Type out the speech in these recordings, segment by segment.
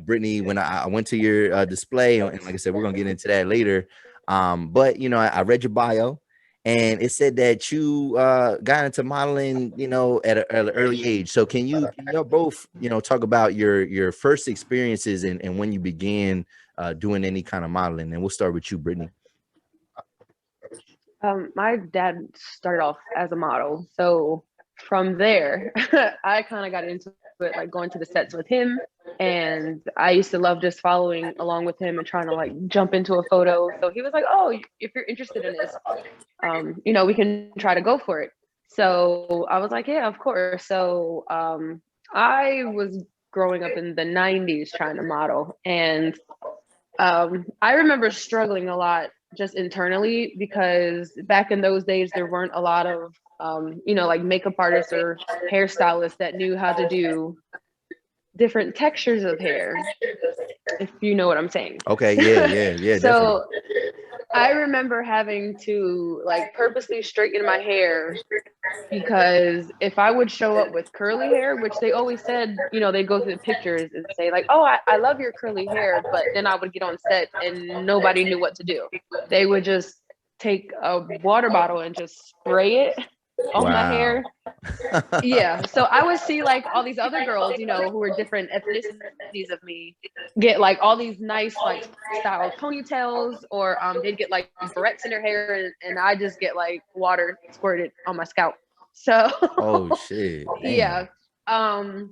Brittany, when I went to your display, and like I said, we're gonna get into that later. But I read your bio, and it said that you got into modeling, at an early age. So can you both, talk about your first experiences and when you began doing any kind of modeling? And we'll start with you, Brittany. My dad started off as a model, so from there, I kind of got into it, like going to the sets with him, and I used to love just following along with him and trying to like jump into a photo. So he was like, "Oh, if you're interested in this, we can try to go for it." So I was like, "Yeah, of course." So I was growing up in the '90s trying to model, and I remember struggling a lot just internally because back in those days there weren't a lot of like makeup artists or hairstylists that knew how to do different textures of hair, if you know what I'm saying. Okay, yeah, definitely. So I remember having to like purposely straighten my hair because if I would show up with curly hair, which they always said, they'd go through the pictures and say, like, "Oh, I love your curly hair," but then I would get on set and nobody knew what to do. They would just take a water bottle and just spray it on my Wow. hair. Yeah. So I would see like all these other girls, who were different ethnicities of me, get like all these nice like style ponytails, or they'd get like barrettes in their hair, and I just get like water squirted on my scalp. So Oh shit, yeah. damn. Um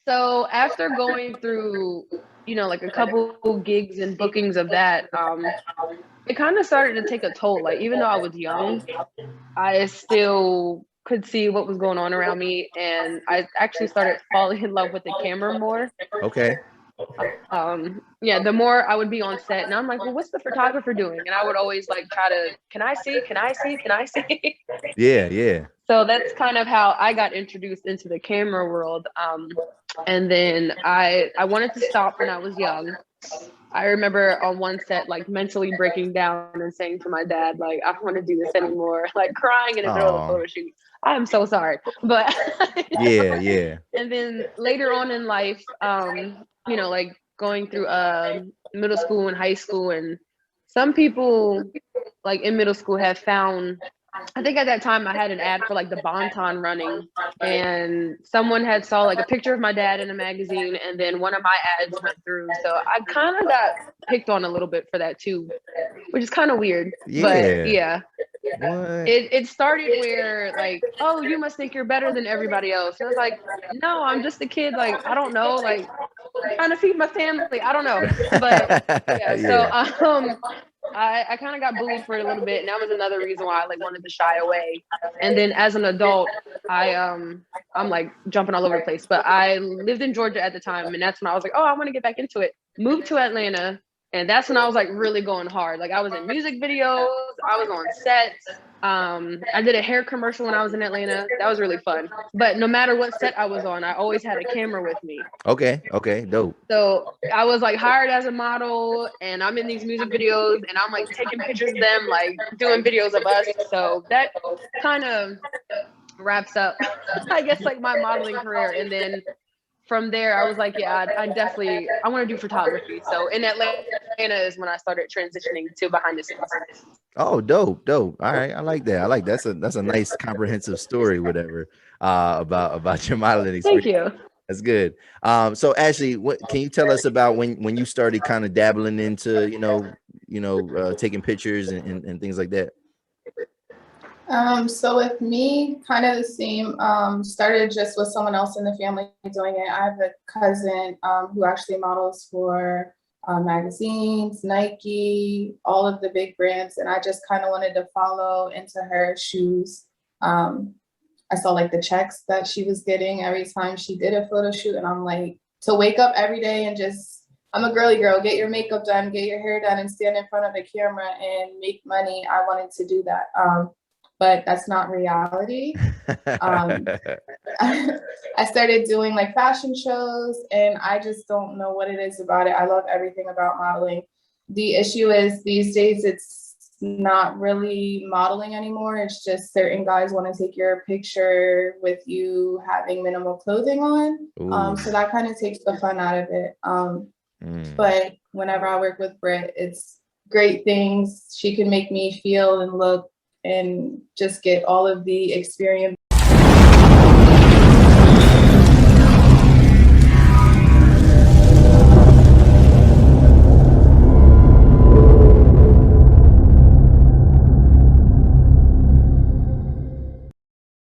so after going through, like a couple gigs and bookings of that, it kind of started to take a toll. Like even though I was young, I still could see what was going on around me, and I actually started falling in love with the camera more. Okay. Yeah, the more I would be on set, and I'm like, well, what's the photographer doing? And I would always like try to, can I see? Can I see? Can I see? Yeah, yeah. So that's kind of how I got introduced into the camera world. And then I wanted to stop when I was young. I remember on one set, like mentally breaking down and saying to my dad, like, I don't want to do this anymore, like crying in the middle of the Oh, photo shoot. I am so sorry. But, yeah, yeah. and then later on in life, like going through middle school and high school, and some people like in middle school have found, I think at that time I had an ad for like the Bonton running, and someone had saw like a picture of my dad in a magazine, and then one of my ads went through. So I kind of got picked on a little bit for that too, which is kind of weird. But Yeah. yeah, What? it started where like, oh, you must think you're better than everybody else. And I was like, no, I'm just a kid. Like I don't know. Like I'm trying to feed my family. I don't know. But yeah, so Yeah. I kind of got bullied for it a little bit, and that was another reason why I like wanted to shy away. And then as an adult, I'm like jumping all over the place. But I lived in Georgia at the time, and that's when I was like, oh, I want to get back into it. Moved to Atlanta, and that's when I was like really going hard. Like I was in music videos, I was on sets. I did a hair commercial when I was in Atlanta. That was really fun. But no matter what set I was on, I always had a camera with me. Okay, okay, dope. So I was like hired as a model, and I'm in these music videos, and I'm like taking pictures of them, like doing videos of us. So that kind of wraps up, I guess, like my modeling career. And then from there, I was like, yeah, I want to do photography. So in Atlanta is when I started transitioning to behind the scenes. Oh, dope, dope. All right, I like that. I like that's a nice comprehensive story, whatever, about your modeling Thank experience. you. That's good. So Ashley, what can you tell us about when you started kind of dabbling into, taking pictures and things like that? So with me, kind of the same. Started just with someone else in the family doing it. I have a cousin who actually models for magazines, Nike, all of the big brands, and I just kind of wanted to follow into her shoes. Um, I saw like the checks that she was getting every time she did a photo shoot, and I'm like, to wake up every day and just, I'm a girly girl, get your makeup done, get your hair done, and stand in front of the camera and make money. I wanted to do that. But that's not reality. Um, I started doing like fashion shows, and I just don't know what it is about it. I love everything about modeling. The issue is these days it's not really modeling anymore. It's just certain guys want to take your picture with you having minimal clothing on. Ooh. So that kind of takes the fun out of it. But whenever I work with Britt, it's great things. She can make me feel and look and just get all of the experience